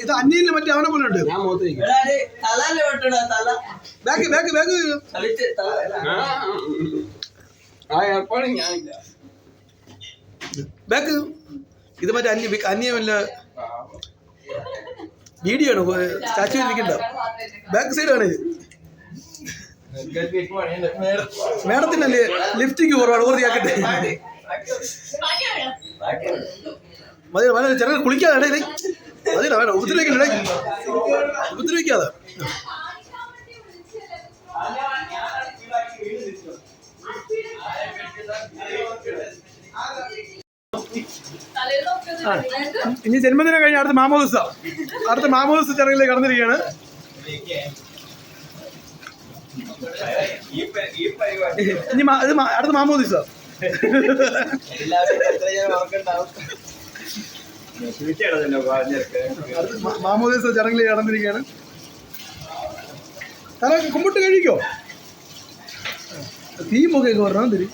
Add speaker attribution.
Speaker 1: ഇത് അന്യനില് മറ്റേ അവനെ പോലെ ഉണ്ട്. ബാക്ക് ഇത് മറ്റേ അന്യമല്ല വീഡിയോ ആണ്. സ്റ്റാച്ചു ഇരിക്കണ്ട ബാക്ക് സൈഡ് ആണ്. മേഡത്തിനല്ലേ ലിഫ്റ്റിക്ക് കുറവാണ്. ഓർത്തിയാക്കട്ടെ മതി. ചെറുക്കൻ കുളിക്കാതെ മതിയില്ല. വേണം ഉപദ്രവിക്കണ്ടേ, ഉപദ്രവിക്കാതെ. ഇനി ജന്മദിനം കഴിഞ്ഞ അടുത്ത മാമോദിസ ചടങ്ങിലേക്ക് കടന്നിരിക്കുകയാണ്. ഇനി അടുത്ത മാമോദിസ മാമോദിസ ചടങ്ങിലേക്ക് കടന്നിരിക്കുകയാണ്. തല കുമ്പിട്ട് കഴിക്കോ? തീമൊക്കെ പറഞ്ഞാൽ തരും.